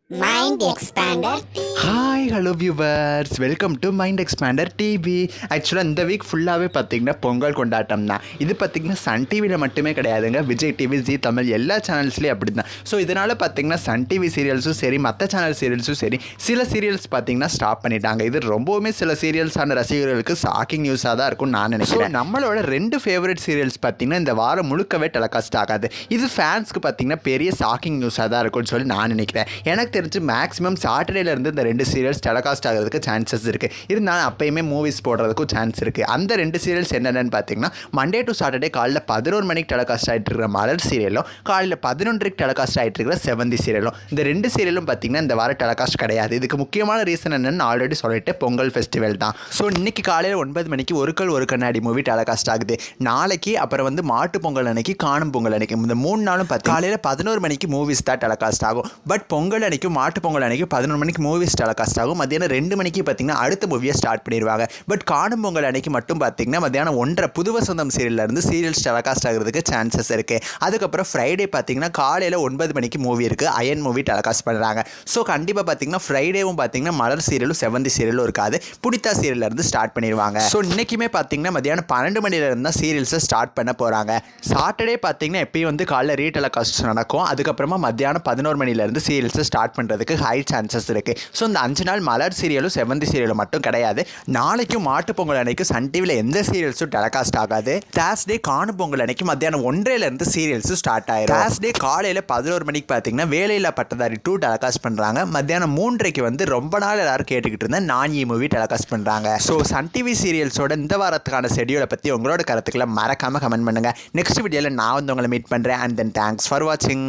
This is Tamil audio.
Mind Expander. Hi hello viewers, welcome to mind expander TV. ஆக்சுவலாக இந்த வீக் ஃபுல்லாகவே பார்த்திங்கன்னா பொங்கல் கொண்டாட்டம் தான். இது பார்த்திங்கன்னா சன் டிவியில் மட்டுமே கிடையாதுங்க, விஜய் டிவி, ஜி தமிழ் எல்லா சேனல்ஸ்லேயும் அப்படி தான். ஸோ இதனால் பார்த்திங்கன்னா சன் டிவி சீரியல்ஸும் சரி, மற்ற சேனல் சீரியல்ஸும் சரி, சில சீரியல்ஸ் பார்த்திங்கன்னா ஸ்டாப் பண்ணிட்டாங்க. இது ரொம்பவுமே சில சீரியல்ஸான ரசிகர்களுக்கு ஷாக்கிங் நியூஸாக தான் இருக்கும் நான் நினைக்கிறேன். நம்மளோட 2 ஃபேவரட் சீரியல்ஸ் பார்த்திங்கன்னா இந்த வாரம் முழுக்கவே டெலிகாஸ்ட் ஆகாது. இது ஃபேன்ஸ்க்கு பார்த்திங்கன்னா பெரிய ஷாக்கிங் நியூஸாக தான் இருக்கும்னு சொல்லி நான் நினைக்கிறேன். எனக்கு தெரிஞ்சு மேக்ஸிமம் சாட்டர்டேலேருந்து இந்த 2 சீரியல்ஸ் டெலிகாஸ்ட் ஆகிறதுக்கு சான்சஸ் இருக்குது. இருந்தாலும் அப்பயுமே மூவிஸ் போடுறதுக்கும் சான்ஸ் இருக்குது. அந்த 2 சீரியல்ஸ் என்னென்னு பார்த்தீங்கன்னா, மண்டே டு சாட்டர்டே காலையில் 11 மணிக்கு டெலிகாஸ்ட் ஆகிட்டு இருக்கிற மலர் சீரியலும், காலையில் 11:30 டெலிகாஸ்ட் ஆகிட்டு இருக்கிற செவந்தி சீரியலும். இந்த 2 சீரியலும் பார்த்தீங்கன்னா இந்த வாரம் டெலிகாஸ்ட் கிடையாது. இதுக்கு முக்கியமான ரீசன் என்னென்னு ஆல்ரெடி சொல்லிட்டு, பொங்கல் ஃபெஸ்டிவல் தான். ஸோ இன்னைக்கு காலையில் 9 மணிக்கு ஒரு கல் ஒரு கண்ணாடி மூவி டெலிகாஸ்ட் ஆகுது. நாளைக்கு அப்புறம் வந்து மாட்டு பொங்கல் அன்னைக்கு, காணும் பொங்கல் அன்னைக்கு, இந்த 3 நாளும் காலையில் 11 மணிக்கு மூவிஸ் தான் டெலிகாஸ்ட் ஆகும். பட் பொங்கல் அன்னைக்கு, மாட்டு பொங்கல் அன்னைக்கு 11 மணிக்கு மூவிஸ் டெலிகாஸ்ட் ஆகும். மத்தியானம் 2 மணிக்கு பார்த்தீங்கன்னா அடுத்த மூவியை ஸ்டார்ட் பண்ணிடுவாங்க. பட் காணும் பொங்கல் அன்னைக்கு மட்டும் பார்த்தீங்கன்னா மத்தியானம் 1:30 புது வசந்தம் சீரியல்லேருந்து சீரியல்ஸ் டெலிகாஸ்ட் ஆகிறதுக்கு சான்சஸ் இருக்குது. அதுக்கப்புறம் ஃப்ரைடே பார்த்தீங்கன்னா காலையில் 9 மணிக்கு மூவி இருக்குது, அயன் மூவி டெலிகாஸ்ட் பண்ணுறாங்க. ஸோ கண்டிப்பாக பார்த்தீங்கன்னா ஃப்ரைடேவும் பார்த்தீங்கன்னா மலர் சீரியலும் செவந்தி சீரியலும் இருக்காது, புடித்தா சீரியல்லேருந்து ஸ்டார்ட் பண்ணிடுவாங்க. ஸோ இன்றைக்குமே பார்த்தீங்கன்னா மத்தியானம் 12 மணிலேருந்து தான் சீரியல்ஸை ஸ்டார்ட் பண்ண போகிறாங்க. சாட்டர்டே பார்த்தீங்கன்னா எப்பயும் வந்து காலையில் ரீடெலிகாஸ்ட் நடக்கும். அதுக்கப்புறமா மத்தியானம் 11 மணிலேருந்து சீரியல்ஸை ஸ்டார்ட் பண்ணுறதுக்கு ஹை சான்சஸ் இருக்குது. ஸோ இந்த 5 நாள் மலர் சீரியலும் செவந்தி சீரியலும் மட்டும் கிடையாது. நாளைக்கும் மாட்டு பொங்கல் அன்னைக்கு சன் டிவியில் எந்த சீரியல்ஸும் டெலிகாஸ்ட் ஆகாது. தேர்ஸ்டே காணும் பொங்கல் அன்னைக்கு மத்தியானம் 1:30லேருந்து சீரியல்ஸும் ஸ்டார்ட் ஆயிடும். தேர்ஸ்டே காலையில் 11 மணிக்கு பார்த்தீங்கன்னா வேலையில்லா பட்டதாரி 2 டெலிகாஸ்ட் பண்ணுறாங்க. மத்தியானம் 3:30க்கு வந்து ரொம்ப நாள் எல்லாரும் கேட்டுக்கிட்டு இருந்த நானி மூவி டெலிகாஸ்ட் பண்ணுறாங்க. ஸோ சன் டிவி சீரியல்ஸோட இந்த வாரத்துக்கான ஷெட்யூலை பற்றி உங்களோட கருத்துக்களை மறக்காமல் கமெண்ட் பண்ணுங்கள். நெக்ஸ்ட் வீடியோவில் நான் வந்து உங்களை மீட் பண்ணுறேன். அண்ட் தென் தேங்க்ஸ் ஃபார் வாட்சிங்.